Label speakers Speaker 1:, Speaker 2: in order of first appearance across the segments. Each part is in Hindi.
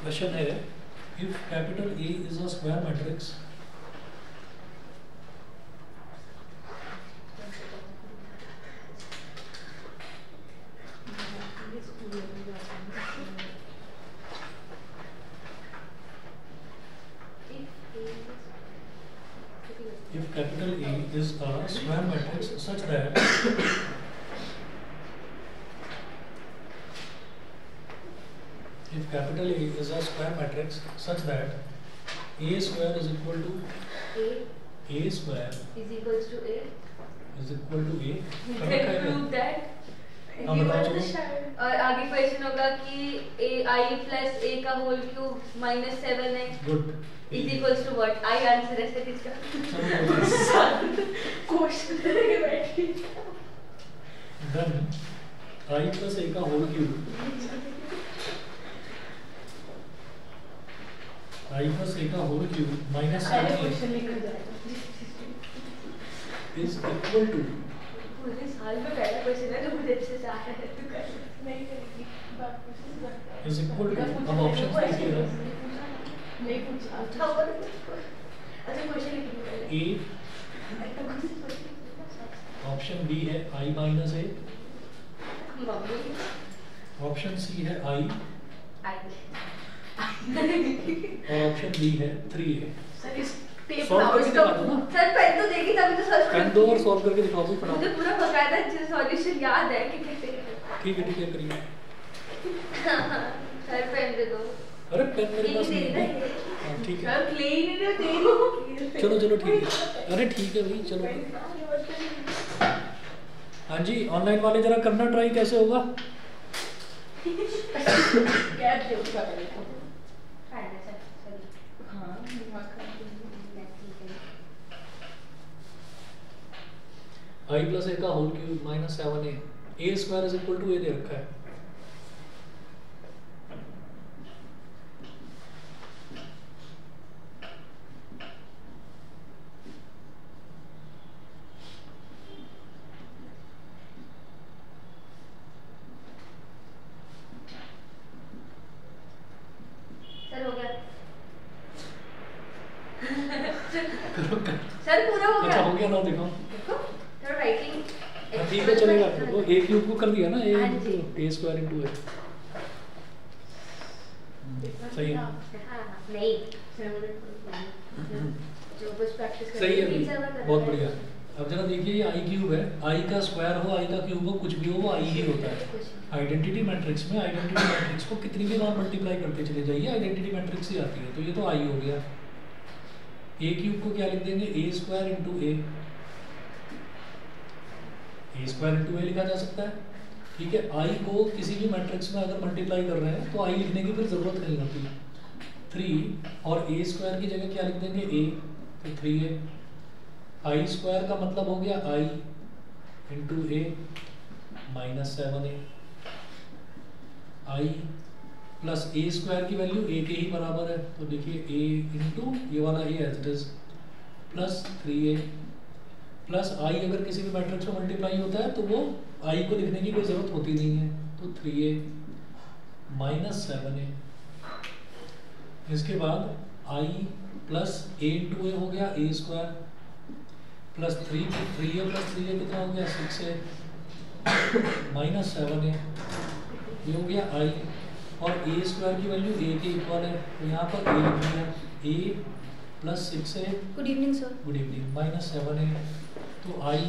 Speaker 1: क्वेश्चन है, if capital A is a square matrix, if capital A is a square matrix such that if capital A is a square matrix such that A square is equal to A square
Speaker 2: is equals to A.
Speaker 1: is equal to A.
Speaker 2: Prove that.
Speaker 1: हाँ बताओ चलो।
Speaker 2: और आगे क्वेश्चन होगा कि I plus A का होल क्यूब -7 है।
Speaker 1: Good.
Speaker 2: is equals to what? I answer ऐसे किसका? क्वेश्चन लेके बैठी।
Speaker 1: Then I plus A का whole cube I plus A का whole cube -7 is equal to
Speaker 2: पूरे साल में पहला क्वेश्चन है जो मुझे अच्छे से आ रहा है तू कर नहीं करेगी बात
Speaker 1: is equal to अब ऑप्शन देखिएगा
Speaker 2: नहीं पूछा अच्छा क्वेश्चन लिखिए
Speaker 1: A ऑप्शन बी है I minus A option C है I और ऑप्शन डी है 3A। सॉल्व करके दिखा दो ना
Speaker 2: सर पेन तो देखी तभी तो सॉल्व
Speaker 1: पेन दो और सॉल्व करके दिखाओ भी फटाफट।
Speaker 2: मुझे पूरा बकायदा सॉल्यूशन याद है कि कैसे
Speaker 1: ठीक है करिए।
Speaker 2: सर पेन दे दो।
Speaker 1: अरे पेन मेरे पास नहीं है। हां ठीक है
Speaker 2: सर ले ही नहीं दे
Speaker 1: चलो ठीक है। अरे ठीक है भाई चलो। हाँ जी ऑनलाइन वाले जरा करना ट्राई कैसे होगा।
Speaker 2: क्या दे उसका पहले तो फाइनल सर हां दिमाग खराब
Speaker 1: I plus A का whole cube -7A A square is equal to A दे रखा है।
Speaker 2: सर हो गया
Speaker 1: सर
Speaker 2: पूरा हो गया।
Speaker 1: अच्छा हो गया ना दिखाओ
Speaker 2: सर राइटिंग
Speaker 1: ठीक है चलेगा। वो A क्यूब को कर दिया ना A स्क्वायर इनटू A सही है।
Speaker 2: हां नहीं जो बस प्रैक्टिस कर
Speaker 1: सही है बहुत बढ़िया। अब जरा देखिए ये I क्यूब है I का स्क्वायर हो I का क्यूब हो कुछ भी हो वो I ही होता है। आइडेंटिटी मैट्रिक्स में आइडेंटिटी मैट्रिक्स को कितनी भी बार मल्टीप्लाई करते चले जाइए आइडेंटिटी मैट्रिक्स ही आती है। तो ये तो I हो गया। A क्यूब को क्या लिख देंगे A square into A square into A लिखा जा सकता है। ठीक है I को किसी भी मैट्रिक्स में अगर मल्टीप्लाई कर रहे हैं तो I लिखने की फिर जरूरत नहीं होती। 3 और A स्क्वायर की जगह क्या लिख देंगे A तो 3A I स्क्वायर का मतलब हो गया I into A -7A I plus A square की वैल्यू A के ही बराबर है तो देखिए A इंटू ये वाला A as it is plus 3A plus I अगर किसी भी मैट्रिक्स में मल्टीप्लाई होता है तो वो I को लिखने की कोई जरूरत होती नहीं है तो 3A -7A इसके बाद I plus A into A हो गया A square plus 3A plus 3A कितना हो गया 6A -7A ये हो गया I और A स्क्वायर की वैल्यू A के इक्वल है तो यहाँ पर A लिख दिया A plus 6A
Speaker 2: good evening sir
Speaker 1: good evening -7A तो I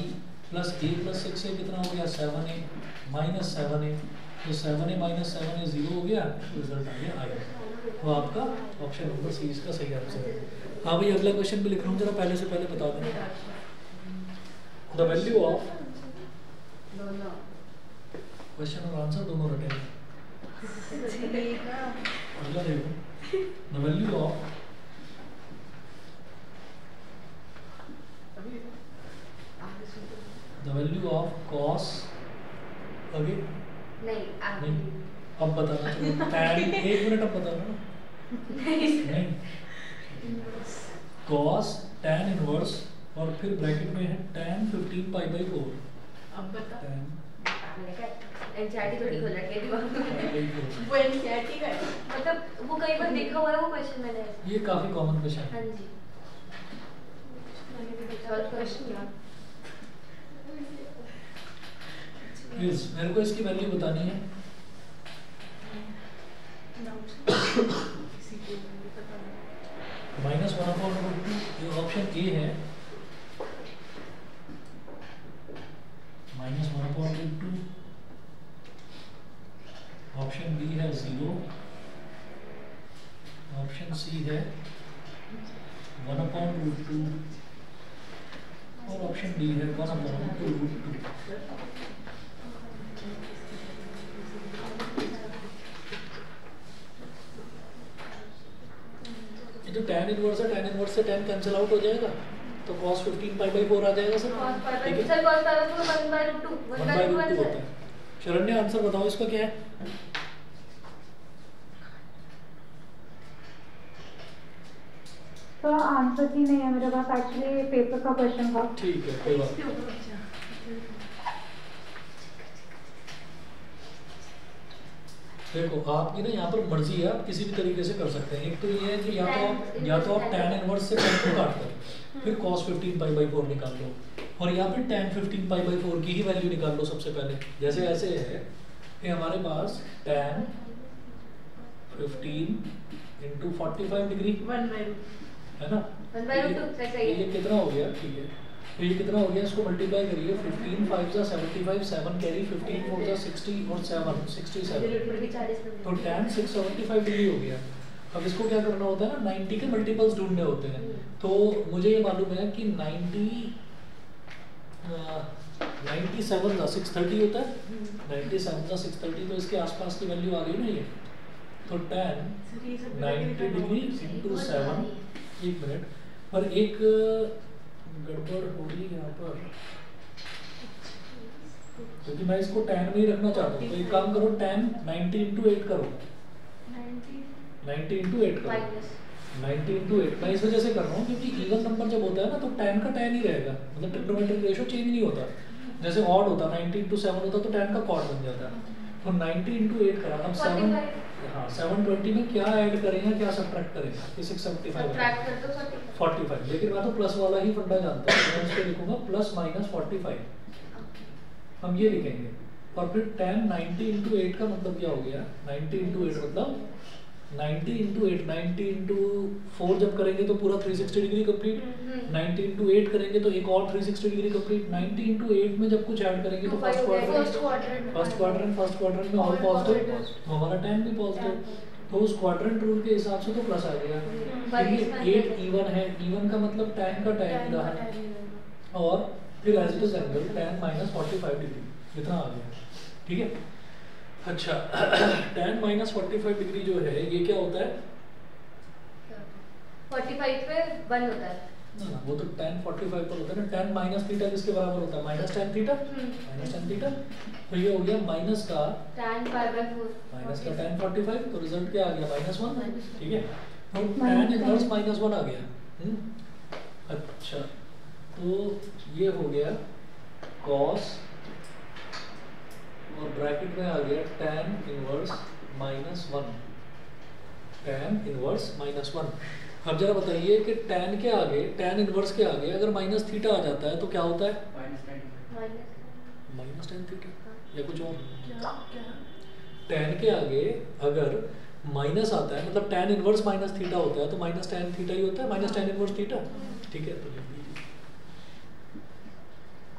Speaker 1: plus A plus 6A कितना हो गया 7A -7A तो 7A -7A 0 हो गया रिजल्ट आ गया I तो आपका ऑप्शन नंबर सी इसका सही आंसर है। हाँ भाई अगला क्वेश्चन भी लिख रहा हूँ जरा पहले से पहले बता दें। द वैल्यू ऑफ क्वेश्चन और आंसर दोनों रटे हैं। अगला देखो द वैल्यू ऑफ कॉस अगे नहीं अब बताना tan 1 मिनट अब बताना नहीं cos tan इनवर्स और फिर ब्रैकेट में है tan 15 पाई बाई 4
Speaker 2: अब बता
Speaker 1: tan
Speaker 2: मैंने कहा एनसीईआरटी थोड़ी खोल रखी है दिमाग में।
Speaker 3: वो एनसीईआरटी का है,
Speaker 2: मतलब वो कई बार देखा हुआ है वो क्वेश्चन मैंने।
Speaker 1: ये काफी कॉमन क्वेश्चन है।
Speaker 2: हाँ जी मैंने भी सॉल्व क्वेश्चन किया।
Speaker 1: प्लीज मेरे को इसकी वैल्यू बतानी है। माइनस 1/√2 ये ऑप्शन ए है, माइनस 1/√2। ऑप्शन बी है 0, ऑप्शन सी है 1/√2 और ऑप्शन डी है 1/√2। जो tan इनवर्स है, tan इनवर्स से tan कैंसिल आउट हो जाएगा तो cos 15π/4 आ जाएगा सर। ठीक है,
Speaker 2: सर cos पाई को 1/√2
Speaker 1: 1/√2 होता है। शरण्य आंसर बताओ इसका क्या है?
Speaker 4: तो आंसर ही नहीं है मेरे पास, एक्चुअली पेपर का क्वेश्चन था।
Speaker 1: ठीक है, कोई बात नहीं। देखो आपकी ना यहाँ पर मर्जी है, आप किसी भी तरीके से कर सकते हैं। एक तो ये है कि या तो आप tan इनवर्स से tan को काट कर फिर cos 15π/4 निकाल लो, और या फिर tan 15π/4 की ही वैल्यू निकाल लो सबसे पहले। जैसे ऐसे है कि हमारे पास tan 15 × 45 डिग्री
Speaker 3: 1/√2
Speaker 1: है ना,
Speaker 2: 1/√2 सही है।
Speaker 1: ये कितना हो गया? ठीक है, तो ये कितना हो गया? इसको मल्टीप्लाई करिए। 15 5 × 75, 7 कैरी, 15 4 × 60 और 7 67, तो tan 675 डिग्री हो गया। अब इसको क्या करना होता है ना, 90 के मल्टीपल्स ढूंढने होते हैं। तो मुझे ये मालूम है कि 97 का 630 होता है, 97 का 630, तो इसके आसपास की वैल्यू आ गई ना ये। तो tan 90 डिग्री × 7, एक मिनट, पर एक गड़बड़ हो गई यहाँ पर, क्योंकि मैं इसको tan में ही रखना चाहता हूँ। तो एक काम करो, tan 90 × 8 करो, 90 × 8 करो, 90 × 8। मैं इस वजह से कर रहा हूँ क्योंकि इवन नंबर जब होता है ना तो tan का tan ही रहेगा, मतलब ट्रिग्नोमेट्रिक रेशियो चेंज नहीं होता। जैसे ऑड होता, 90 × 7 होता तो tan का कॉड बन जाता है। तो 90 × 8 करा। अब 720 में क्या ऐड करेंगे, क्या सब्ट्रैक्ट करेंगे? 675 45, लेकिन मैं तो प्लस वाला ही फंडा जानता हूँ। मैं इसको लिखूंगा प्लस माइनस 45, हम ये लिखेंगे। और फिर tan 90 × 8 का मतलब क्या हो गया? 90 × 8 मतलब 90 × 8, 90 × 4 जब करेंगे तो पूरा 360 डिग्री कंप्लीट, 90 × 8 करेंगे तो एक और 360 डिग्री कंप्लीट, 90 × 8 में जब कुछ ऐड करेंगे तो फर्स्ट क्वाड्रेंट में ऑल पॉजिटिव, तो हमारा tan भी पॉजिटिव। तो उस क्वाड्रेंट रूल के हिसाब से तो प्लस आ गया। क्योंकि 8 इवन है, इवन का मतलब tan का tan ही रहा है, और फिर as it is angle tan -45 degree इतना आ गया। ठीक है, अच्छा tan -45 डिग्री जो है ये क्या होता है?
Speaker 2: 45 पे 1 होता है
Speaker 1: ना, वो तो tan 45 पर होता है ना। tan माइनस थीटा किसके बराबर होता है? Minus tan theta, minus tan theta. तो ये हो गया माइनस का
Speaker 2: tan π/4,
Speaker 1: माइनस का tan 45, तो रिजल्ट क्या आ गया? -1। ठीक है, तो tan इनवर्स -1 आ गया। अच्छा, तो ये हो गया cos, और ब्रैकेट में आ गया tan इनवर्स -1, tan इनवर्स -1। अब जरा बताइए कि tan के आगे, tan इनवर्स के आगे अगर माइनस थीटा आ जाता है तो क्या होता है? माइनस tan थीटा या कुछ और? tan के आगे अगर माइनस आता है मतलब tan इनवर्स माइनस थीटा होता है तो माइनस tan थीटा ही होता है, माइनस tan इनवर्स थीटा। ठीक है, तो लिख लीजिए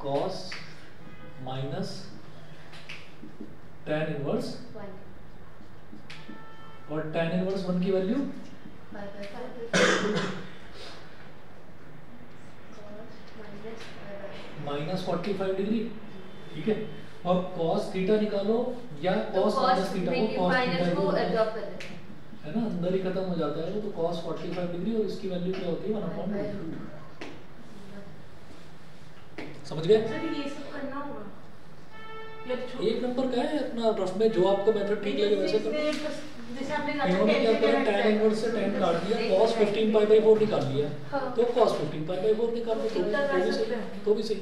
Speaker 1: cos माइनस tan इनवर्स, और tan इनवर्स 1 की वैल्यू -45 डिग्री। ठीक है, और cos थीटा निकालो या cos माइनस थीटा को cos थीटा को
Speaker 2: एब्जॉर्ब कर लेते हैं,
Speaker 1: है ना, अंदर ही खत्म हो जाता है। तो cos 45 डिग्री और इसकी वैल्यू क्या होती है? 1/√2। समझ गए?
Speaker 3: सर ये सब करना होगा या
Speaker 1: एक नंबर का है अपना रफ में, जो आपको मेथड ठीक लगे वैसे करो।
Speaker 3: जैसे हमने
Speaker 1: इन्होंने क्या किया? tan इनवर्स से tan काट दिया, cos 15π/4 निकाल लिया, तो cos 15π/4 निकाल लो तो भी सही।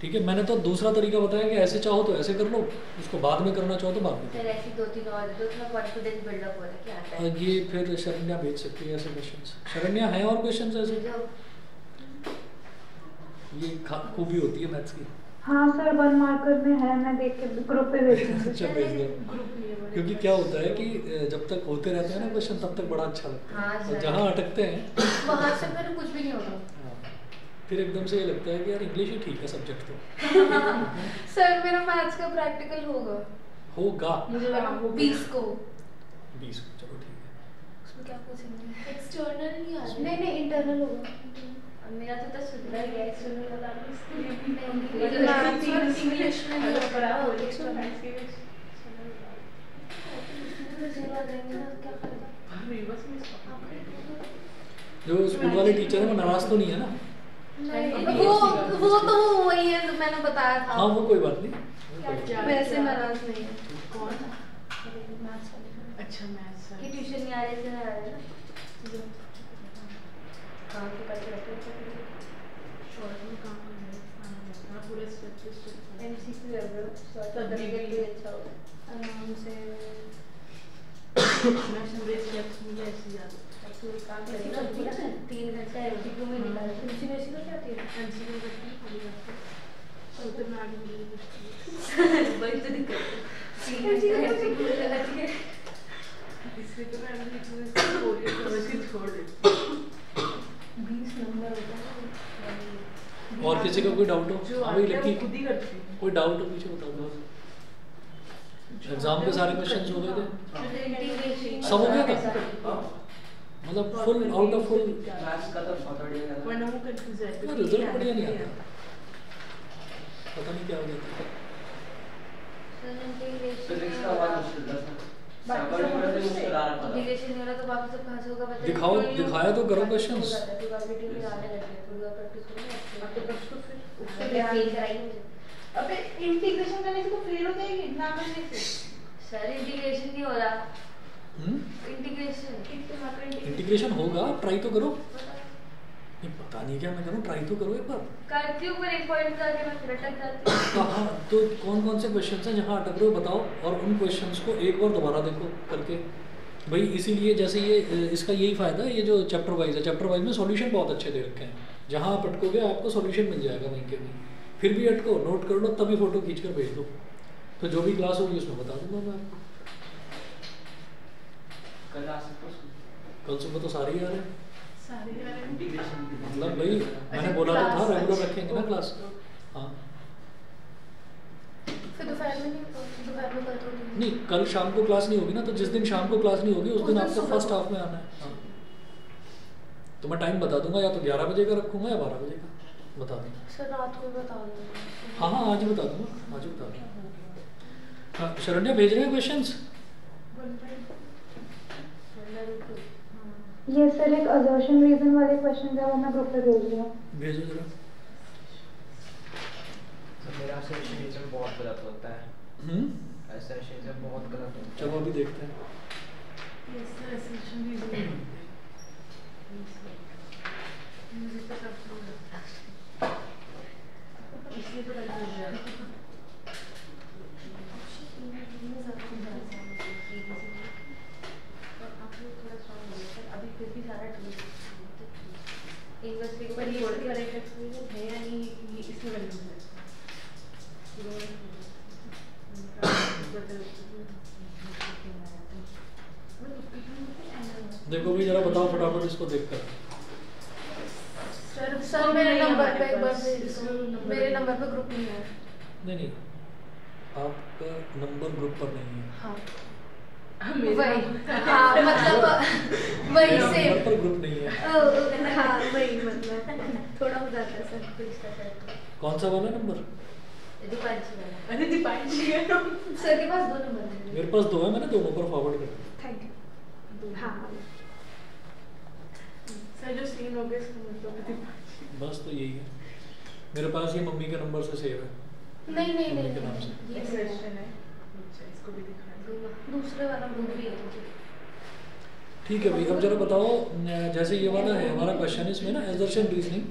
Speaker 1: ठीक है, मैंने तो दूसरा तरीका बताया कि ऐसे चाहो तो ऐसे कर लो, उसको बाद में करना चाहो तो बाद में
Speaker 2: सर ऐसी 2-3 और दो थोड़ा कॉन्फिडेंस बिल्डअप हो रहा है, क्या आता है?
Speaker 1: ये फिर शरण्या भेज सकती है ऐसे क्वेश्चंस। शरण्या है और क्वेश्चंस ऐसे?
Speaker 2: जो
Speaker 1: ये खूबी होती है मैथ्स की।
Speaker 4: हाँ सर, 1 मार्कर में है, मैं देख के ग्रुप पे भेज दूँगी।
Speaker 1: अच्छा भेज दो, क्योंकि क्या होता है कि जब तक होते रहते हैं ना क्वेश्चन तब तक बड़ा अच्छा लगता
Speaker 2: हाँ,
Speaker 1: है, और
Speaker 2: सर।
Speaker 1: जहाँ अटकते हैं
Speaker 2: वहाँ से फिर कुछ भी नहीं होगा।
Speaker 1: फिर एकदम से ये लगता है कि यार इंग्लिश ही ठीक है सब्जेक्ट तो।
Speaker 2: सर मेरा मैथ्स का प्रैक्टिकल होगा
Speaker 3: मुझे लगा वो
Speaker 2: 20 को।
Speaker 1: 20 चलो ठीक है।
Speaker 2: उसमें क्या पूछेंगे?
Speaker 3: एक्सटर्नल नहीं आ रहा।
Speaker 2: नहीं इंटरनल होगा। मेरा तो सुधर गया एक्सटर्नल वाला।
Speaker 3: इंग्लिश में नहीं हो पड़ा वो एक्सटर्नल
Speaker 1: जो स्कूल वाले टीचर है वो नाराज तो नहीं है ना?
Speaker 2: वो तो वही है जो मैंने बताया था।
Speaker 1: हाँ वो कोई बात नहीं।
Speaker 2: वैसे नाराज नहीं है।
Speaker 3: कौन? अच्छा मैथ्स
Speaker 2: कि ट्यूशन नहीं आ रहे थे ना काम तो करके रखे
Speaker 3: शॉर्ट में काम है पूरे स्टेप बाय स्टेप
Speaker 2: एमसीक्यू है ब्रो शॉर्ट करेंगे तो अच्छा होगा आराम से।
Speaker 3: मैं समझ स्टेप्स मुझे ऐसे याद है।
Speaker 2: तो काम करेगा 3 घंटा एमसीक्यू में निकाल एमसीक्यू तो क्या थी
Speaker 3: एमसीक्यू करती पूरी बात तो तो मैं आगे मुझे
Speaker 2: वही तो दिक्कत है एमसीक्यू लगा है
Speaker 3: इससे तो मैं एमसीक्यू बोल रही हूँ वैसे छोड़ देती
Speaker 2: 20 नंबर होता है।
Speaker 1: और किसी का कोई डाउट हो?
Speaker 3: जो
Speaker 1: हाँ भाई
Speaker 3: आता है
Speaker 1: लकी
Speaker 3: वो खुद ही करती हूँ।
Speaker 1: कोई डाउट हो पीछे बता दो। एग्जाम के सारे क्वेश्चंस हो गए थे? सब हो गया था? मतलब full out of full?
Speaker 5: Maths का तो सैटरडे है
Speaker 3: वरना वो कंफ्यूज है
Speaker 1: तो रिजल्ट बढ़िया नहीं आता, पता नहीं क्या हो गया था।
Speaker 5: फिजिक्स का बहुत मुश्किल था सर बड़े से मुश्किल आ रहा था।
Speaker 2: इंटीग्रेशन नहीं हो रहा तो बाकी सब कहाँ से होगा पता
Speaker 1: दिखाओ, दिखाया तो करो questions।
Speaker 3: अब तो बस तो फिर
Speaker 2: अबे
Speaker 3: इंटीग्रेशन करने से तो फेल हो जाएगी ना करने से।
Speaker 2: सर इंटीग्रेशन नहीं हो रहा। इंटीग्रेशन
Speaker 1: इंटीग्रेशन होगा, ट्राई तो करो। नहीं पता नहीं क्या मैं करूँ, ट्राई तो करो एक बार।
Speaker 2: करती हूँ पर एक पॉइंट पे आके मैं फिर अटक जाती हूँ।
Speaker 1: कहाँ तो कौन कौन से क्वेश्चंस हैं जहाँ अटक रहे हो बताओ, और उन क्वेश्चंस को एक बार दोबारा देखो करके। भाई इसीलिए जैसे ये इसका यही फ़ायदा है, ये जो चैप्टर वाइज है, चैप्टर वाइज में सॉल्यूशन बहुत अच्छे दे रखे हैं। जहाँ आप अटकोगे आपको सॉल्यूशन मिल जाएगा वहीं के वहीं। फिर भी अटको, नोट कर लो, तभी फ़ोटो खींच कर भेज दो, तो जो भी क्लास होगी उसमें बता दूँगा मैं आपको।
Speaker 5: कल आ सकते हो?
Speaker 1: कल सुबह तो सारे ही आ रहे हैं।
Speaker 3: सारे यार
Speaker 5: इंटीग्रेशन
Speaker 1: मतलब भाई मैंने बोला तो था रेगुलर रखेंगे ना क्लास। हाँ
Speaker 2: फिर दोपहर में कल तो
Speaker 1: नहीं, कल शाम को क्लास नहीं होगी ना, तो जिस दिन शाम को क्लास नहीं होगी उस दिन आपको फर्स्ट हाफ में आना है। हाँ तो मैं टाइम बता दूंगा, या तो 11 बजे का रखूंगा या 12 बजे का बता दूंगा।
Speaker 2: सर रात को बता दूंगा।
Speaker 1: हाँ हाँ आज ही बता दूंगा, आज ही बता दूंगा। हाँ शरण्या भेज रहे हैं क्वेश्चंस?
Speaker 4: ये सर एक असर्शन रीजन वाले क्वेश्चन है, वो मैं ग्रुप पे भेज रही हूँ।
Speaker 1: भेजो जरा।
Speaker 5: सर मेरा सेशन रीजन बहुत गलत होता है। ऐसा सेशन बहुत गलत होता है।
Speaker 1: चलो अभी देखते हैं।
Speaker 3: यस सर सेशन भी मुझे तो सब इसलिए तो कल हो गया।
Speaker 2: अभी फिर भी सारा इंग्लिश
Speaker 3: पर ये करेक्ट एक्सपीरियंस है या नहीं ये इसमें कंफ्यूज है।
Speaker 1: देखो भी जरा बताओ फटाफट इसको देखकर।
Speaker 2: सर मेरे नंबर पे एक बार मेरे नंबर पे ग्रुप नहीं है।
Speaker 1: नहीं आपका नंबर ग्रुप पर नहीं है।
Speaker 2: हाँ
Speaker 3: वही
Speaker 2: हाँ मतलब वही
Speaker 1: मेरा
Speaker 2: से
Speaker 1: नंबर पर ग्रुप नहीं है।
Speaker 2: हाँ वही मतलब थोड़ा हो जाता है सर कुछ का।
Speaker 1: कौन सा वाला नंबर?
Speaker 2: दीपांशी वाला।
Speaker 3: अरे दीपांशी है
Speaker 2: सर के पास 2 नंबर हैं।
Speaker 1: मेरे पास 2 है, मैंने दोनों पर फॉरवर्ड कर दिया।
Speaker 2: Thank you. हाँ
Speaker 3: सर जो सीन हो गया इसका मतलब दीपांशी।
Speaker 1: बस तो यही है, मेरे पास ये मम्मी के नंबर से सेव है।
Speaker 2: नहीं नहीं
Speaker 1: मम्मी के
Speaker 2: नहीं
Speaker 1: नाम से।
Speaker 2: ये
Speaker 3: क्वेश्चन है अच्छा इसको भी दिखा दो।
Speaker 2: दूसरे वाला ग्रुप भी है।
Speaker 1: ठीक है भाई, अब जरा बताओ, जैसे ये वाला है हमारा क्वेश्चन, इसमें ना assertion रीजनिंग,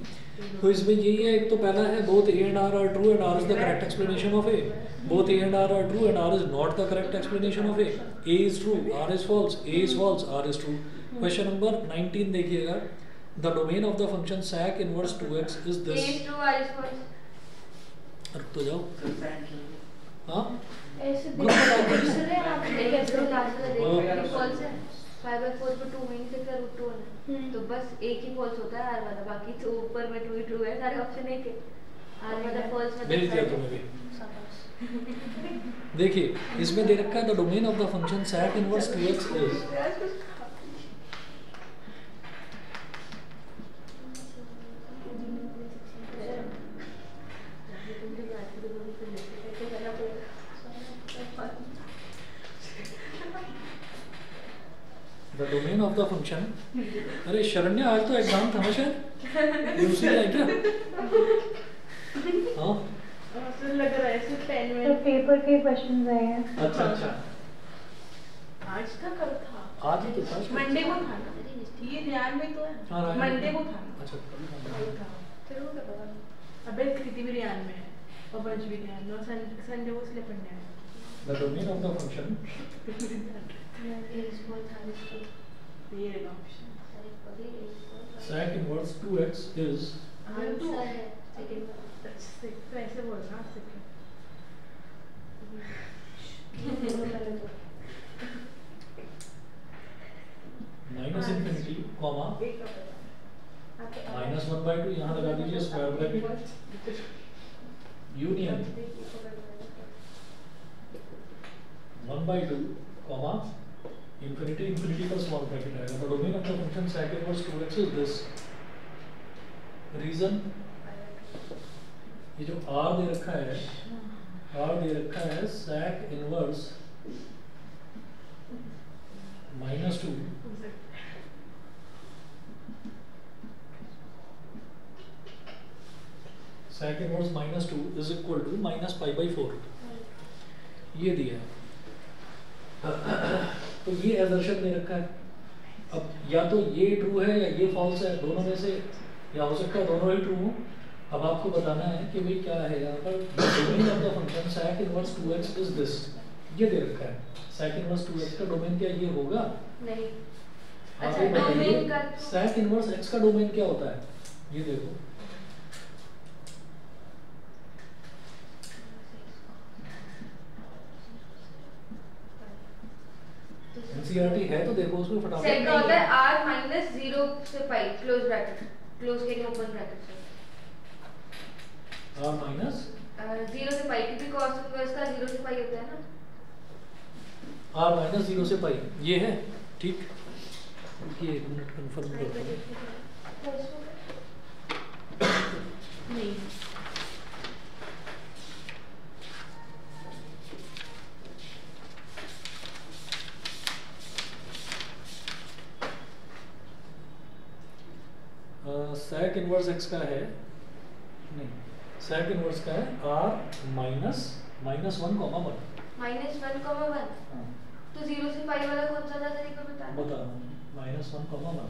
Speaker 1: तो इसमें यही है, एक तो पहला है both A and R are true and R is the correct explanation of A, both A and R are true and R is not the correct explanation of A, A is true, R is false, A is false, R is true. Question number 19 देखिएगा, the domain of the function sec inverse 2x is
Speaker 2: A
Speaker 1: this.
Speaker 2: is true, R is false.
Speaker 1: रुक तो जाओ, हाँ
Speaker 3: ऐसे
Speaker 1: ग्रुप में लाओ।
Speaker 3: दूसरे आप
Speaker 2: A is true, लास्ट वाला
Speaker 1: हाँ।
Speaker 2: देखो, ये false है। 5/4 को 2 में नहीं दिख रहा, √2 है। तो बस एक ही false होता है, R वाला, बाकी तो ऊपर में 2 ही true है, सारे ऑप्शन एक है। R वाला false में
Speaker 1: भेज दिया तुम्हें भी। देखिए इसमें दे रखा है the domain of the function sec inverse 2x is, the domain of the function, अरे शरण्य आज तो एग्जाम था ना शायद, ये उसी का है क्या? हाँ
Speaker 3: ऐसे लग रहा है, ऐसे पेन
Speaker 4: तो
Speaker 3: में
Speaker 4: पेपर के क्वेश्चन आए हैं।
Speaker 1: अच्छा अच्छा,
Speaker 3: आज का कल था,
Speaker 1: आज ही तो था शायद।
Speaker 3: मंडे को था ना, ये ध्यान में तो
Speaker 1: हाँ,
Speaker 3: है,
Speaker 1: हाँ,
Speaker 3: मंडे को था ना,
Speaker 1: अच्छा
Speaker 3: कल था।
Speaker 2: फिर वो क्या पता?
Speaker 3: अबे कृति भी ध्यान में है और बंच भी ध्यान में, और संडे को इसलिए पढ़ने आया।
Speaker 1: The domain of the function
Speaker 2: A is false, R is true.
Speaker 3: ये रहेगा ऑप्शन।
Speaker 2: अरे कभी A is false,
Speaker 1: sec inverse 2x is,
Speaker 2: answer है सेकंड वाला।
Speaker 3: तो ऐसे बोलना
Speaker 1: माइनस इन्फिनिटी कॉमा -1/2, यहाँ लगा दीजिए square bracket, union 1/2 comma infinity, infinity पर स्मॉल ब्रैकेट आएगा। The domain of the function sec inverse 2x is this. Region, ये जो r दे रखा है, r दे रखा है sec inverse -2 sec inverse -2 is equal to -π/4, ये दिया है। तो ये एजर्शन दे रखा है, अब या तो ये ट्रू है या ये फॉल्स है, दोनों में से, या हो सकता है दोनों ही ट्रू हो। अब आपको बताना है कि भाई क्या है यहाँ पर, domain of the function sec inverse 2x is this, ये दे रखा है। sec इनवर्स 2x का डोमेन क्या ये होगा?
Speaker 2: नहीं।
Speaker 1: आप
Speaker 2: अच्छा,
Speaker 1: ये बताइए
Speaker 2: डोमेन का तो-
Speaker 1: sec इनवर्स x का डोमेन क्या होता है? ये देखो, एनसीईआरटी है तो देखो उसमें फटाफट।
Speaker 2: सेक का होता है R माइनस 0 से पाई, क्लोज ब्रैकेट, क्लोज के ओपन ब्रैकेट से।
Speaker 1: r माइनस
Speaker 2: 0 से पाई, क्योंकि cos इनवर्स का 0 से पाई होता है ना।
Speaker 1: r माइनस 0 से पाई, ये है ठीक। ये एक मिनट कंफर्म करते हैं।
Speaker 3: नहीं
Speaker 1: sec इनवर्स x का है, नहीं sec इनवर्स का है r माइनस -1, -1।
Speaker 2: -1, तो 0 से पाई वाला कौन सा था तरीका बता।
Speaker 1: बता रहा हूँ, -1, 1।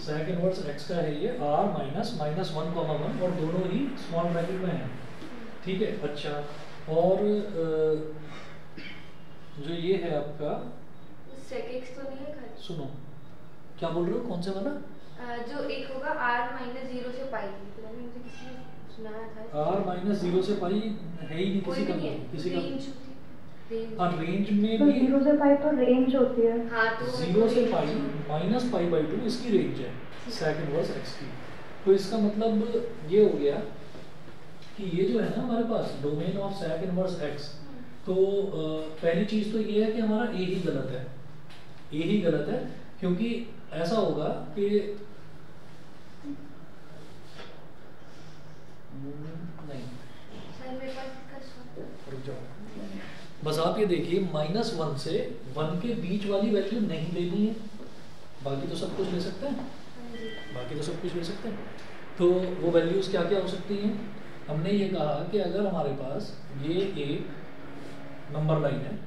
Speaker 1: sec इनवर्स x का है ये r माइनस -1, 1 और दोनों ही स्मॉल ब्रैकेट में है, ठीक है। अच्छा, और जो ये है आपका,
Speaker 2: sec x तो नहीं है खाली।
Speaker 1: सुनो क्या बोल रहे हो, कौन से वाला?
Speaker 2: जो एक होगा R माइनस 0 से पाई, पता नहीं मुझे किसी ने सुनाया था।
Speaker 1: r माइनस 0 से पाई है ही नहीं
Speaker 2: कोई
Speaker 1: किसी
Speaker 2: भी
Speaker 1: का,
Speaker 2: नहीं है,
Speaker 1: किसी का।
Speaker 2: रेंज होती है,
Speaker 1: हाँ, रेंज में
Speaker 4: तो
Speaker 1: भी
Speaker 4: 0 से पाई तो रेंज होती है।
Speaker 2: हाँ तो
Speaker 1: 0 से पाई -π/2 इसकी रेंज है sec इनवर्स x की। तो इसका मतलब ये हो गया कि ये जो है ना हमारे पास domain of sec inverse x, तो पहली चीज तो ये है कि हमारा a ही गलत है, a ही गलत है, क्योंकि ऐसा होगा कि नहीं,
Speaker 2: सर मेरे पास इसका शॉर्ट
Speaker 1: रुक जाओ, बस आप ये देखिए -1 से 1 के बीच वाली वैल्यू नहीं लेनी है, बाकी तो सब कुछ ले सकते हैं, बाकी तो सब कुछ ले सकते हैं। तो वो वैल्यूज क्या क्या हो सकती हैं? हमने ये कहा कि अगर हमारे पास ये एक नंबर लाइन है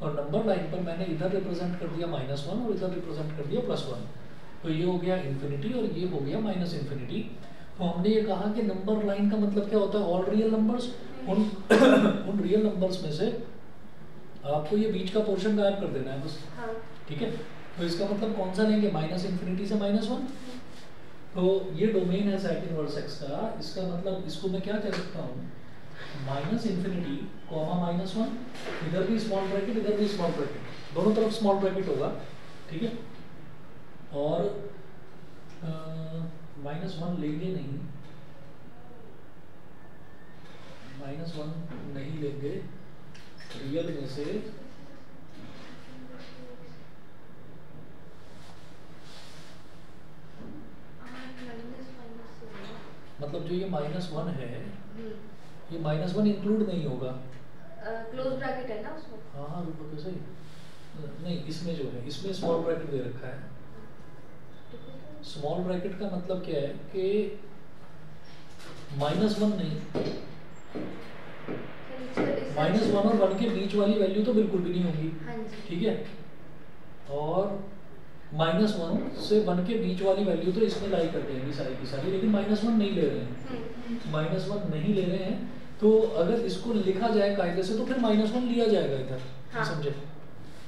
Speaker 1: और नंबर लाइन पर मैंने इधर रिप्रेजेंट कर दिया -1 और इधर रिप्रेजेंट कर दिया +1, तो ये हो गया इन्फिनिटी और ये हो गया -इन्फिनिटी। तो हमने ये कहा कि नंबर लाइन का मतलब क्या होता है, ऑल रियल नंबर्स। उन रियल नंबर्स में से आपको ये बीच का पोर्शन गायब कर देना है बस, ठीक है। तो इसका मतलब कौन सा लेंगे, -∞ से -1। तो ये डोमेन है sec इनवर्स x का, इसका मतलब इसको मैं क्या कह सकता हूँ, -∞, -1, इधर भी स्मॉल ब्रैकेट इधर भी स्मॉल ब्रैकेट, दोनों तरफ स्मॉल ब्रैकेट होगा, ठीक है। और -1 लेंगे नहीं, -1 नहीं लेंगे रियल में से, मतलब जो ये -1 है, ये -1 इंक्लूड नहीं होगा,
Speaker 2: क्लोज ब्रैकेट है ना उसमें।
Speaker 1: हाँ रुको तो सही, नहीं इसमें जो है इसमें स्मॉल ब्रैकेट दे रखा है। स्मॉल ब्रैकेट का मतलब क्या है कि -1 नहीं, -1 और 1 के बीच वाली वैल्यू तो बिल्कुल भी नहीं होगी, ठीक है। और -1 से 1 के बीच वाली वैल्यू तो इसमें लाई कर देंगे सारी की सारी, लेकिन -1 नहीं ले रहे हैं, -1 नहीं ले रहे हैं। तो अगर इसको लिखा जाए कायदे से तो फिर -1 लिया जाएगा इधर, नहीं समझे,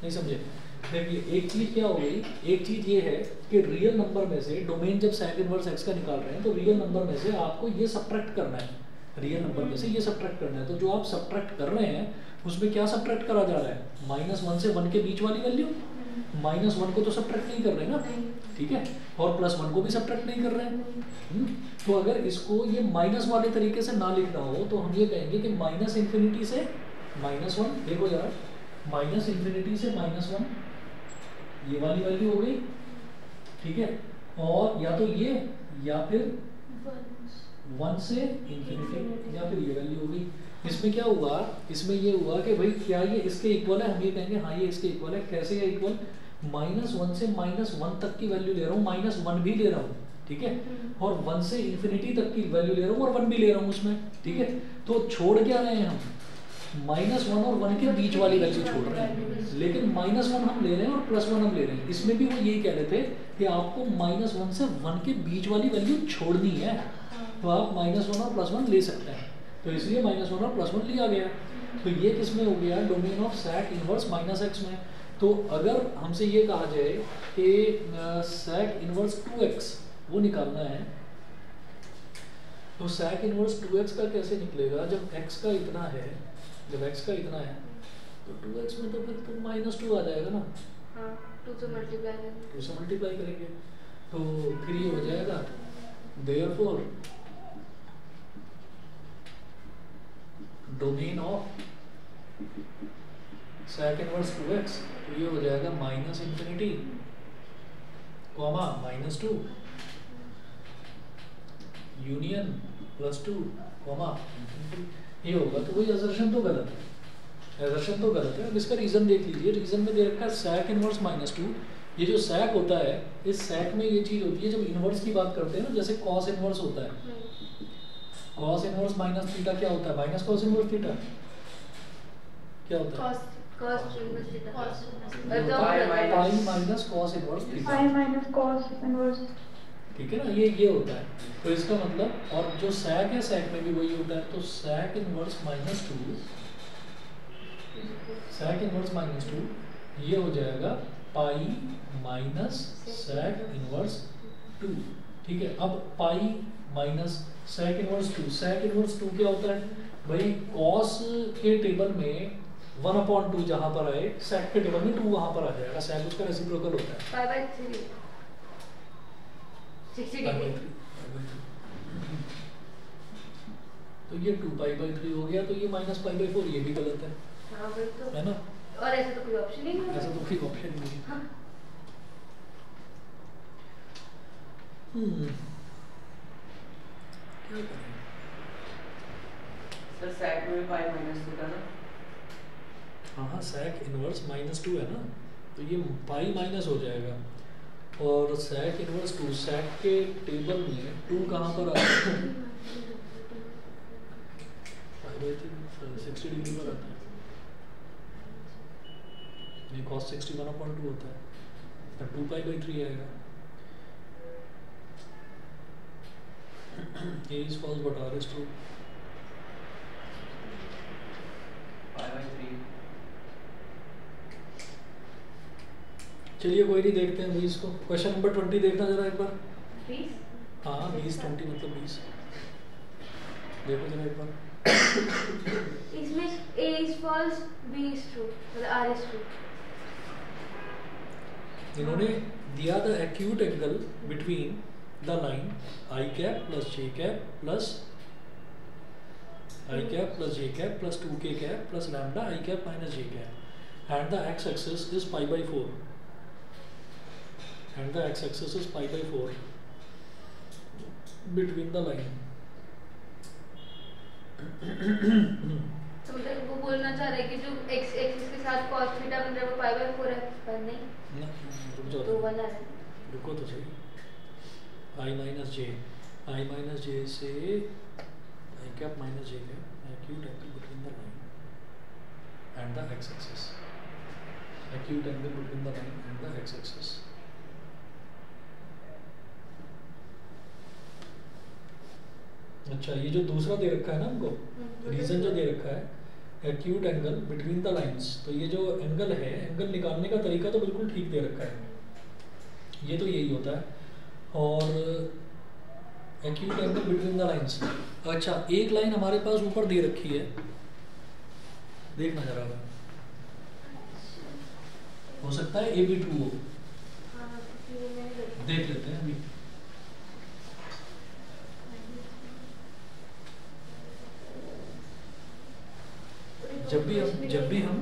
Speaker 1: नहीं समझे। देखिए एक चीज क्या हो गई, एक चीज ये है कि रियल नंबर में से डोमेन जब sec इनवर्स x का निकाल रहे हैं तो रियल नंबर में से आपको ये सब्ट्रैक्ट करना है, रियल नंबर में से ये सब्ट्रैक्ट करना है। तो जो आप सब्ट्रैक्ट कर रहे हैं उसमें क्या सब्ट्रैक्ट करा जा रहा है, -1 से 1 के बीच वाली वैल्यू, -1 को तो सब्ट्रैक्ट नहीं कर रहे ना, ठीक है, और +1 को भी सब्ट्रैक्ट नहीं कर रहे हैं। तो अगर इसको ये माइनस वाले तरीके से ना लिखना हो तो हम ये कहेंगे कि -∞ से -1, देखो जरा, -∞ से -1 ये वाली वैल्यू हो गई, ठीक है। और या तो ये या फिर 1 से ∞ या फिर ये वैल्यू हो गई। इसमें क्या हुआ, इसमें ये हुआ कि भाई क्या ये इसके इक्वल है, हम ये कहेंगे हाँ ये इसके इक्वल है। कैसे है इक्वल, -1 से -1 तक की वैल्यू ले रहा हूँ, -1 भी ले रहा हूँ, ठीक है, और 1 से ∞ तक की वैल्यू ले रहा हूँ और 1 भी ले रहा हूँ उसमें, ठीक है। तो छोड़ क्या रहे हैं हम, -1 और 1 के बीच वाली वैल्यू छोड़ रहे हैं, लेकिन -1 हम ले रहे हैं और +1 हम ले रहे हैं। इसमें भी वो यही कह रहे थे कि आपको -1 से 1 के बीच वाली वैल्यू छोड़नी है, तो आप -1 और +1 ले सकते हैं। तो इसलिए -1 और +1 लिया गया। तो ये किस में हो गया, domain of sec inverse -x में। तो अगर हमसे ये कहा जाए कि sec इनवर्स 2x वो निकालना है, तो sec इनवर्स 2x का कैसे निकलेगा, जब x का इतना है, जब x का इतना है तो 2x में तो फिर तो -2 आ जाएगा ना,
Speaker 2: हाँ 2 से
Speaker 1: मल्टीप्लाई करेंगे तो फिर ये हो जाएगा, therefore domain of sec inverse 2x, तो ये हो जाएगा -∞, -2 यूनियन +2, ये होगा। तो वही असर्शन तो गलत है, असर्शन तो गलत है। अब इसका रीजन देख लीजिए, रीजन में दे रखा है sec इनवर्स -2। ये जो sec होता है, इस sec में ये चीज होती है, जब इनवर्स की बात करते हैं ना, जैसे cos इनवर्स होता है, cos इनवर्स -θ क्या होता है, माइनस cos इनवर्स थीटा क्या होता है,
Speaker 2: cos inverse theta,
Speaker 1: pi minus cos inverse theta,
Speaker 4: pi minus cos inverse,
Speaker 1: ठीक है ना, ये होता है। तो इसका मतलब, और जो sec है sec में भी वही होता है, तो sec इनवर्स -2, sec इनवर्स -2 ये हो जाएगा पाई माइनस sec इनवर्स 2, ठीक है। अब pi minus sec inverse 2, sec inverse 2 क्या होता है भाई, cos के टेबल में 1/2 जहां पर आए, sec के टेबल में 2 वहां पर आ जाएगा, sec उसका रेसिप्रोकल होता है,
Speaker 2: π/3 60 डिग्री।
Speaker 1: तो ये 2π/3 हो गया, तो ये -π/4, ये भी गलत है,
Speaker 2: हाँ वही तो
Speaker 1: है ना,
Speaker 2: और ऐसा तो कोई ऑप्शन ही नहीं है,
Speaker 1: ऐसा तो कोई ऑप्शन ही नहीं है।
Speaker 2: हाँ।
Speaker 1: क्या करें
Speaker 5: सर sec में पाई -2 था ना,
Speaker 1: हाँ sec इनवर्स -2 है ना, तो ये पाई माइनस हो जाएगा, और sec इनवर्स 2, sec के टेबल में 2 कहाँ पर आता है, 60 डिग्री पर आता है, cos 61/2 होता है, तो 2π/3 आएगा। A is false but R is true।
Speaker 5: π/3
Speaker 1: चलिए कोई नहीं, देखते हैं 20 को। क्वेश्चन नंबर 20 देखना जरा एक बार।
Speaker 2: 20
Speaker 1: हाँ 20 20 मतलब 20 देखो जरा एक बार।
Speaker 2: इसमें A is false, B is true, मतलब R is true।
Speaker 1: इन्होंने दिया the acute angle between the line I cap plus J cap plus I cap plus J cap plus 2K cap plus lambda I cap minus J cap and the x axis is π/4 and the x-axis is π/4 between the line।
Speaker 2: तो मतलब वो बोलना चाह रहे हैं कि जो x एक्सिस के साथ cos थीटा बन रहा है वो π/4 है, पर नहीं
Speaker 1: रुक जाओ,
Speaker 2: तो वाला है।
Speaker 1: रुको तो सही। I माइनस J से I cap minus J cap acute angle between the line and the x-axis, acute angle between the line and the x-axis। अच्छा, ये जो दूसरा दे रखा है ना हमको, रीजन जो दे रखा है acute angle between the lines, तो ये जो एंगल है, एंगल निकालने का तरीका तो बिल्कुल ठीक दे रखा है, ये तो यही होता है। और acute angle between the lines, अच्छा एक लाइन हमारे पास ऊपर दे रखी है, देखना जरा, हो सकता है AB ट्रू हो, देख लेते हैं अभी। जब भी हम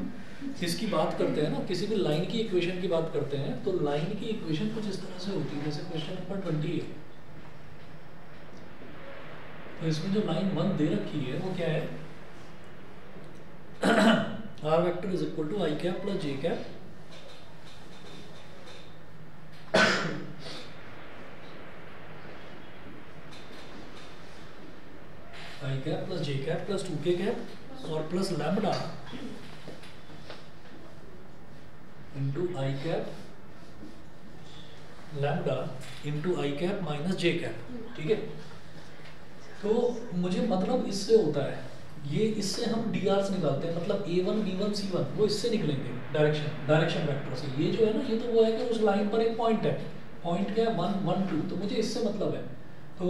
Speaker 1: इसकी बात करते हैं ना, किसी भी लाइन की इक्वेशन की बात करते हैं, तो लाइन की इक्वेशन कुछ इस तरह से होती है, जैसे क्वेश्चन नंबर 20 है, तो इसमें जो लाइन 1 दे रखी है वो क्या है, R vector is equal to I cap plus J cap I cap plus J cap plus 2K cap और plus lambda into I cap, lambda into I cap minus J cap, ठीक है। तो मुझे मतलब इससे होता है, ये इससे हम DRs निकालते हैं, मतलब A1 B1 C1 वो इससे निकलेंगे, डायरेक्शन वेक्टर से। ये जो है ना, ये तो वो है कि उस लाइन पर एक पॉइंट है, पॉइंट क्या है 1 1 2, तो मुझे इससे मतलब है। तो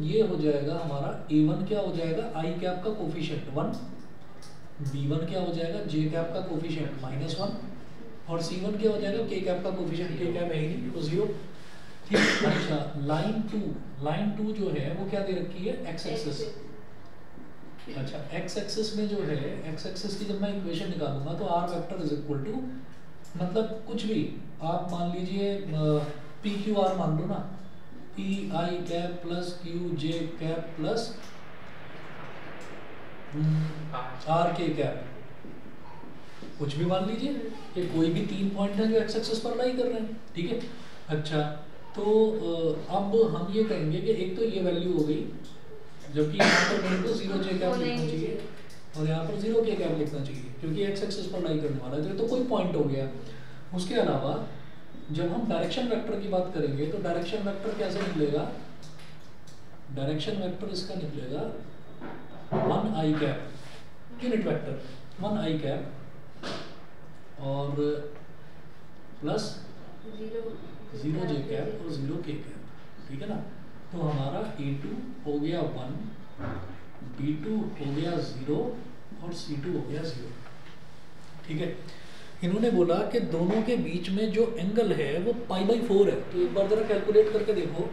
Speaker 1: ये हो जाएगा हमारा A1 क्या हो जाएगा, I कैप का कोफिशिएंट 1, B1 क्या हो जाएगा, J कैप का कोफिशिएंट -1 और C1 क्या हो जाएगा, K कैप का कोफिशिएंट, K कैप है ही नहीं तो 0, ठीक। अच्छा लाइन 2 जो है वो क्या दे रखी है, x एक्सिस। अच्छा x एक्सिस में जो है, x एक्सिस की जब मैं इक्वेशन निकालूंगा तो R vector is equal to, मतलब कुछ भी आप मान लीजिए PQR मान लो ना, PI cap plus QJ cap plus RK cap, कुछ भी मान लीजिए, कि कोई भी 3 पॉइंट है जो x एक्सिस पर लाई कर रहे हैं, ठीक है। अच्छा तो अब हम ये कहेंगे कि एक तो ये वैल्यू हो गई, जबकि यहाँ पर मेरे को 0 J कैप लिखना चाहिए और यहाँ पर 0 K कैप लिखना चाहिए, क्योंकि x एक्सिस पर लाई करने वाला है, तो कोई पॉइंट हो गया। उसके अलावा जब हम डायरेक्शन वेक्टर की बात करेंगे तो डायरेक्शन वेक्टर कैसे निकलेगा, डायरेक्शन वेक्टर इसका निकलेगा 1I cap, unit vector 1I cap और प्लस 0 J कैप और 0 K कैप, ठीक है ना। तो हमारा A2 हो गया 1, B2 हो गया 0 और C2 हो गया 0, ठीक है। इन्होंने बोला कि दोनों के बीच में जो एंगल है वो π/4 है, तो एक बार जरा कैलकुलेट करके देखो,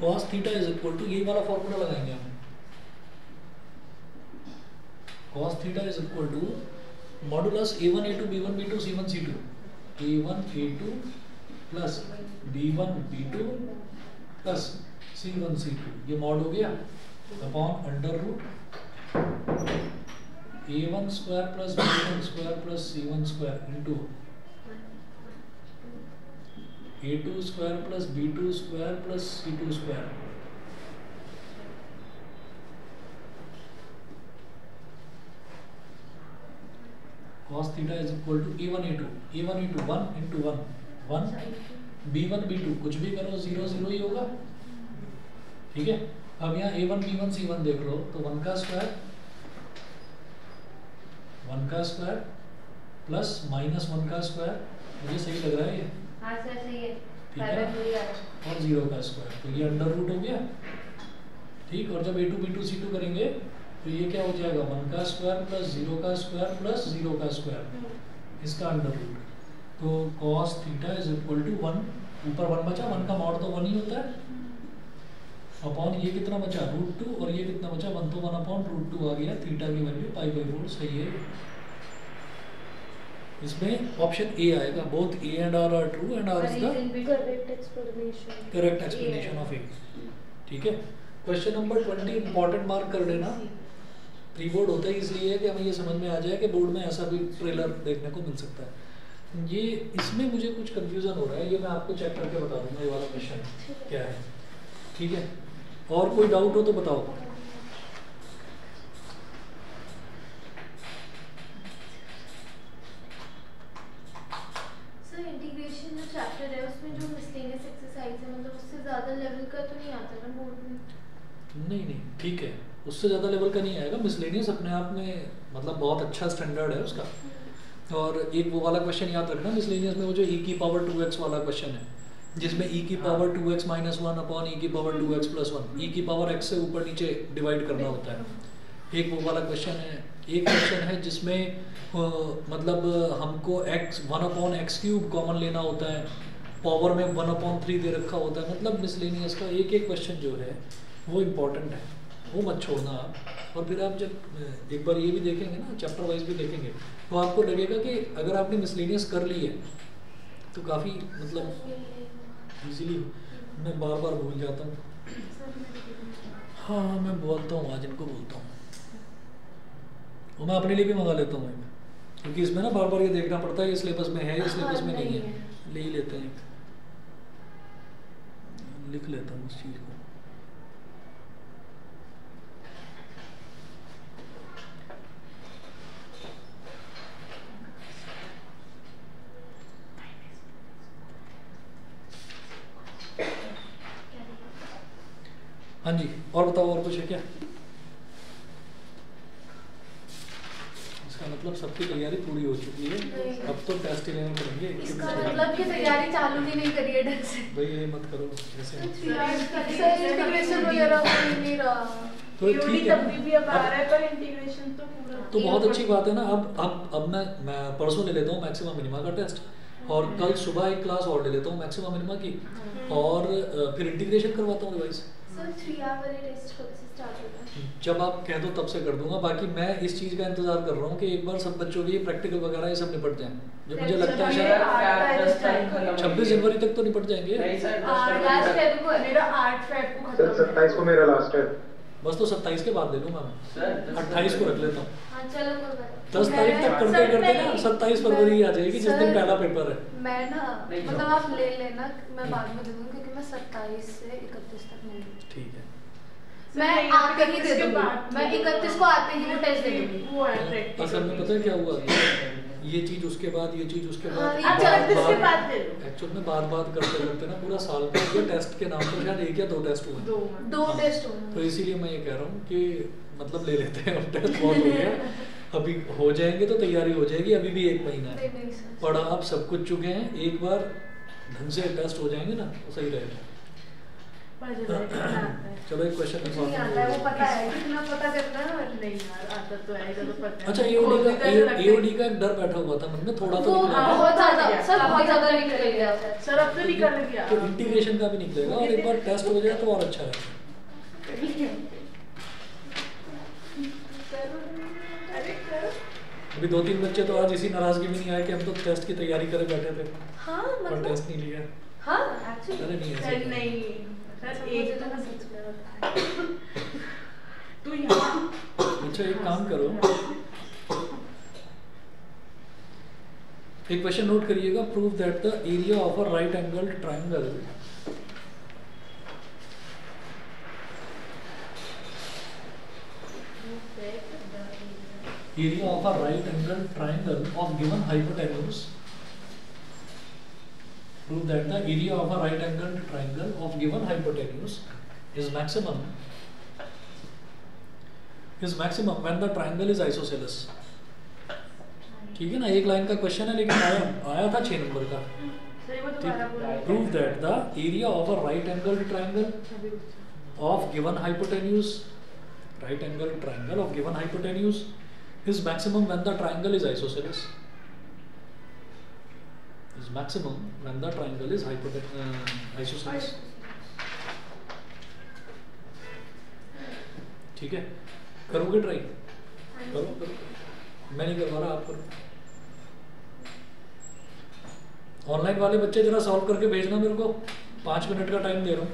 Speaker 1: cos theta is equal to, यही वाला फॉर्मूला लगाएंगे हम, cos theta is equal to modulus A1 A2 B1 B2 C1 C2, A1 A2 plus B1 B2 plus C1 C2, ये मॉड हो गया upon under root A1 square plus B1 square plus C1 square into A2 square plus B2 square plus C2 square, cos theta is equal to a1 a2 1 into 1 1 b1 b2 कुछ भी करो 0 0 ही होगा, ठीक है। अब यहाँ a1 b1 c1 देख लो तो 1 का स्क्वायर प्लस माइनस 1 का स्क्वायर, मुझे सही लग रहा है ये?
Speaker 2: हाँ सर सही है,
Speaker 1: ठीक है, और 0 का स्क्वायर, तो ये अंडर रूट हो गया, ठीक। और जब a2 b2 c2 करेंगे तो ये क्या हो जाएगा 1 का स्क्वायर प्लस 0 का स्क्वायर प्लस 0 का स्क्वायर, इसका अंडर रूट। तो cos theta is equal to 1, ऊपर 1 बचा, 1 का मॉड तो 1 ही होता है, अपॉन ये कितना बचा √2 और ये कितना बचा 1, तो 1 अपॉन √2 आ गया, थीटा की वैल्यू π/4 सही है। इसमें ऑप्शन ए आएगा, both A and R are true and R is the correct explanation of A, ठीक है। क्वेश्चन नंबर 20 इंपॉर्टेंट मार्क कर लेना, प्री बोर्ड होता है इसलिए कि हमें ये समझ में आ जाए कि बोर्ड में ऐसा भी ट्रेलर देखने को मिल सकता है। ये इसमें मुझे कुछ कंफ्यूजन हो रहा है, ये मैं आपको चेक करके बता दूंगा ये वाला क्वेश्चन क्या है, ठीक है। और कोई डाउट हो तो बताओ।
Speaker 3: सर इंटीग्रेशन जो चैप्टर है उसमें जो मिसलेनियस एक्सरसाइज है, मतलब उससे ज़्यादा लेवल का तो नहीं आता ना बोर्ड में? नहीं,
Speaker 1: ठीक है, उससे ज़्यादा लेवल का नहीं आएगा। मिसलेनियस अपने आप में मतलब बहुत अच्छा स्टैंडर्ड है उसका। और एक वो वाला क्वेश्चन याद रखना, मिसलेनियस में वो जो e की पावर 2x वाला क्वेश्चन है, जिसमें e की पावर 2x - 1 अपॉन e की पावर 2x + 1, e की पावर x से ऊपर नीचे डिवाइड करना होता है, एक वो वाला क्वेश्चन है। एक क्वेश्चन है जिसमें मतलब हमको x 1/x³ कॉमन लेना होता है, पावर में 1/3 दे रखा होता है। मतलब मिसलेनियस का एक एक क्वेश्चन जो है वो इम्पोर्टेंट है, वो मत छोड़ना आप। और फिर आप जब एक बार ये भी देखेंगे ना, चैप्टर वाइज भी देखेंगे, तो आपको लगेगा कि अगर आपने मिसलेनियस कर ली है तो काफ़ी मतलब इजीली। मैं बार बार भूल जाता हूँ, हाँ मैं बोलता हूँ, आज इनको बोलता हूँ, वो मैं अपने लिए भी मंगा लेता हूँ, क्योंकि इसमें ना बार बार ये देखना पड़ता है ये सिलेबस में है, ये सिलेबस में नहीं है, ले ही लेते हैं, लिख लेता हूँ उस चीज़ को। हाँ जी, और बताओ, और कुछ है क्या? इसका मतलब सबकी तैयारी पूरी हो चुकी है, अब तो टेस्ट ही लेने पड़ेंगे।
Speaker 3: इसका मतलब कि तैयारी चालू ही नहीं करी है ढंग से।
Speaker 1: भाई ये मत करो ऐसे।
Speaker 3: इंटीग्रेशन वगैरह हो नहीं रहा,
Speaker 1: तो ठीक है,
Speaker 3: भी अब आ रहा है, पर इंटीग्रेशन तो पूरा
Speaker 1: तो बहुत अच्छी बात है ना। अब मैं परसों ले लेता हूँ मैक्सिमम मिनिमा का टेस्ट, और कल सुबह एक क्लास और ले लेता हूँ मैक्सिमम मिनिमा की, और फिर इंटीग्रेशन करवाता हूँ रिवाइज।
Speaker 3: सर 3 आवर वाले टेस्ट कब से स्टार्ट होगा?
Speaker 1: जब आप कह दो तब से कर दूंगा। बाकी मैं इस चीज़ का इंतजार कर रहा हूँ कि एक बार सब बच्चों की प्रैक्टिकल वगैरह ये सब निपट जाएं, जो मुझे लगता है शायद 26 जनवरी तक तो निपट जाएंगे।
Speaker 3: लास्ट फेब को मेरा 8 फेब को खत्म,
Speaker 6: 27 को मेरा लास्ट है,
Speaker 1: बस तो 27 के बाद ले लूँगा मैं, 28 को रख लेता हूँ।
Speaker 2: हाँ चलो
Speaker 1: 10 तारीख तक करते करते ना 27 फरवरी आ जाएगी, जिस दिन पहला पेपर है।
Speaker 3: मैं ना मतलब आप ले लेना, मैं बाद में दे दूँगी, क्योंकि मैं 27 से 31 तक नहीं दूँगी।
Speaker 1: ठीक है,
Speaker 3: मैं आते ही दे दूँगी, मैं 31 को आते ही वो टेस्ट दे दूँगी। वो है प्रैक्टिकल।
Speaker 1: असल में पता है क्या हुआ, ये चीज़ उसके बाद, ये चीज़ उसके बाद, एक्चुअल में बात करते करते ना पूरा साल में ये टेस्ट के नाम पर शायद 1 या 2 टेस्ट हुए,
Speaker 3: 2 टेस्ट हुए।
Speaker 1: तो इसीलिए मैं ये कह रहा हूँ कि मतलब ले लेते हैं, अब टेस्ट बहुत हो गया, अभी हो जाएंगे तो तैयारी हो जाएगी, अभी भी 1 महीना है, पढ़ा आप सब कुछ चुके हैं, एक बार ढंग से टेस्ट हो जाएंगे ना तो सही रहेगा। चलो एक क्वेश्चन
Speaker 3: वो पता है कितना पता करना है, नहीं यार आता तो आएगा तो पता है।
Speaker 1: अच्छा, एओडी का एक डर बैठा हुआ था मन में, थोड़ा तो निकलेगा,
Speaker 3: बहुत ज्यादा सर, बहुत ज्यादा निकल गया सर, अब तो निकल गया।
Speaker 1: तो इंटीग्रेशन का भी निकलेगा, और एक बार टेस्ट हो जाए तो और अच्छा रहेगा। अभी 2-3 बच्चे तो आज इसी नाराजगी में नहीं आए कि हम तो टेस्ट की तैयारी करे बैठे थे,
Speaker 3: हाँ
Speaker 1: पर
Speaker 3: मतलब
Speaker 1: टेस्ट नहीं लिया।
Speaker 3: हाँ एक्चुअली
Speaker 1: अरे नहीं ऐसे
Speaker 3: नहीं सर, एक तो सच में तू यहाँ।
Speaker 1: अच्छा एक काम करो, एक क्वेश्चन नोट करिएगा, prove that the area of a right angle triangle area of a right angled triangle of given hypotenuse. Prove that the area of a right angled triangle of given hypotenuse is maximum when the triangle is isosceles. ठीक है ना, एक लाइन का क्वेश्चन है लेकिन आया था 6 नंबर का. Prove that the area of a right angled triangle of given hypotenuse, right angled triangle of given hypotenuse is maximum when the triangle is isosceles. Is maximum when the triangle is isosceles. ठीक है, करोगे ट्राई? करो. मैं नहीं करवा रहा, आप करो. ऑनलाइन वाले बच्चे जरा सॉल्व करके भेजना मेरे को, 5 मिनट का टाइम दे रहा हूँ.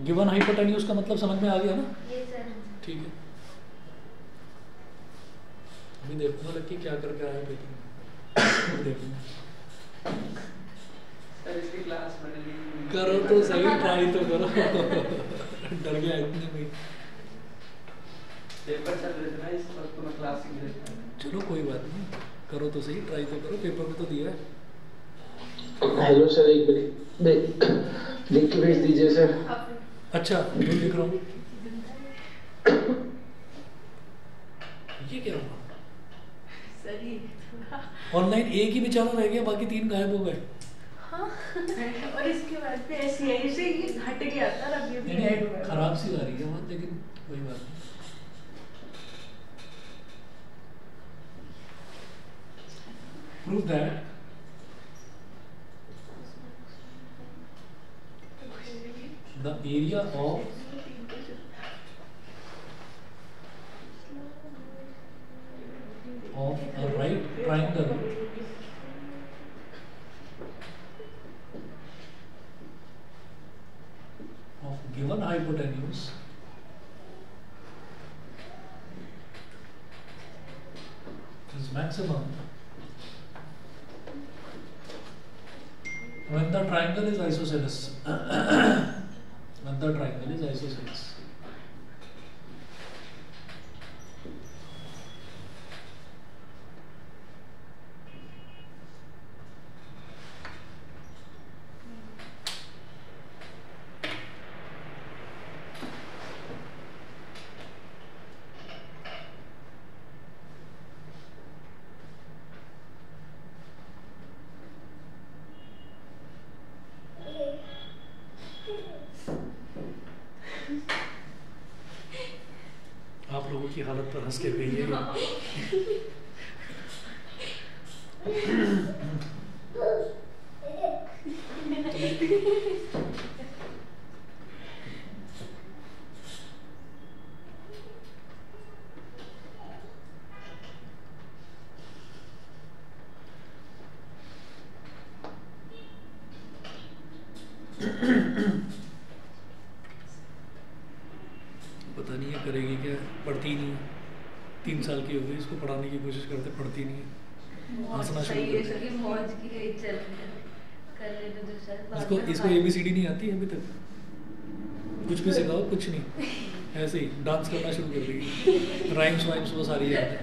Speaker 1: गिवन हाइपोटेन्यूज का मतलब समझ में आ गया ना? ठीक है. अभी देखूंगा लड़की क्या करके आया पेपर. देखूंगा.
Speaker 5: इसकी क्लास
Speaker 1: करो तो सही, ट्राई तो करो. डर गया इतने में.
Speaker 5: पेपर चल रहे थे ना इस वक्त, तो मैं क्लास ही देख रहा था.
Speaker 1: चलो कोई बात नहीं, करो तो सही, ट्राई तो करो. पेपर में तो दिया है.
Speaker 6: हेलो सर, एक मिनट लिख के भेज दीजिए सर.
Speaker 1: अच्छा, जो लिख रहा हूँ. ये क्या हुआ? ऑनलाइन एक ही बेचारा रह गया, बाकी 3 गायब हो गए.
Speaker 3: हाँ. और इसके बाद पे ऐसे ही हट गया था. अब ये भी ऐड हुआ.
Speaker 1: खराब सी आ रही है बात, लेकिन कोई बात नहीं. Prove that the area of a right triangle of given hypotenuse is maximum when the triangle is isosceles. When the triangle is isosceles. आप लोगों की हालत पर हंस के कहिएगा. पता नहीं है करेगी क्या, पढ़ती नहीं है. 3 साल की हो गई, इसको पढ़ाने की कोशिश करते, पढ़ती नहीं है. हंसना शुरू कर दिया. इसको ABCD नहीं आती है अभी तक. कुछ भी सिखाओ, कुछ नहीं. ऐसे ही डांस करना शुरू कर देगी. राइम्स वाइम्स वो सारी याद है.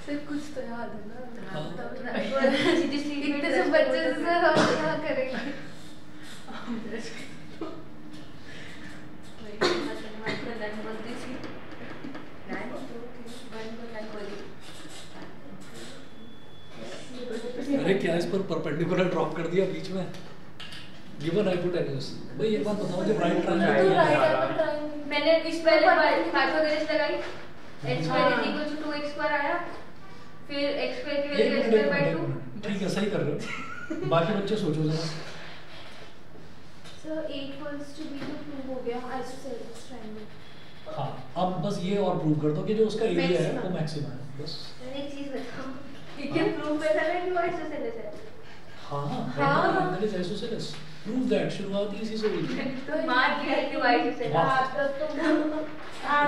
Speaker 3: सर कुछ तो याद है ना.
Speaker 1: हाँ.
Speaker 3: इतने से बच्चे से क्या करेंगे.
Speaker 1: अरे क्या इस पर परपेंडिकुलर ड्रॉप कर दिया बीच में. Given hypotenuse. भाई एक बात बताओ, जब राइट ट्रायंगल
Speaker 2: मैंने इस पहले हाइपोटेन्यूज लगाई, h स्क्वायर = 2x स्क्वायर आया, फिर x स्क्वायर की वैल्यू x स्क्वायर बाय 2.
Speaker 1: ठीक है, सही कर रहे हो. बाकी बच्चे सोचो जरा.
Speaker 3: Sir a equals to b तो प्रूव हो गया आइसोसेलेस ट्रायंगल.
Speaker 1: हाँ, अब बस ये और प्रूव कर दो कि जो उसका एरिया है वो मैक्सिमम है. बस
Speaker 2: मैंने एक चीज बताऊं, ये प्रूव कर रहा है कि आइसोसेलेस है.
Speaker 1: हाँ, triangle is isosceles. Prove that. शुरुआत इसी से हुई थी.
Speaker 2: तो मार दिया कि आइसोसेलेस.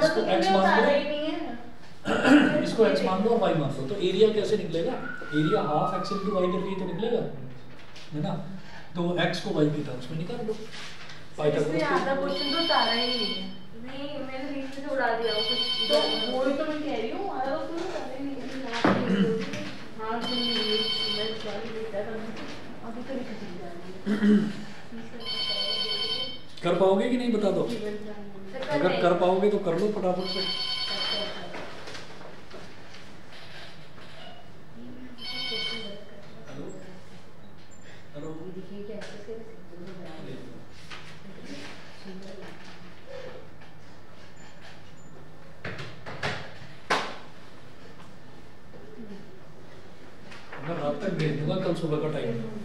Speaker 1: इसको x मान लो, इसको x मान लो और y मान लो, तो एरिया कैसे निकलेगा? Area half x into y करके तो निकलेगा. है ना, तो x को y की टर्म्स में निकाल लो।
Speaker 3: इसमें आधा क्वेश्चन तो तारा ही नहीं है।
Speaker 2: नहीं मैंने बीच में से उड़ा दिया वो कुछ
Speaker 3: तो वही तो मैं कह रही हूँ, आधा क्वेश्चन तो तारा ही नहीं है। हाँ तुम मैं सॉरी बेटा अभी तो लिख दी
Speaker 1: कर पाओगे कि नहीं बता दो, अगर कर पाओगे तो कर लो फटाफट से। मैं रात तक भेज दूंगा कल सुबह का टाइम।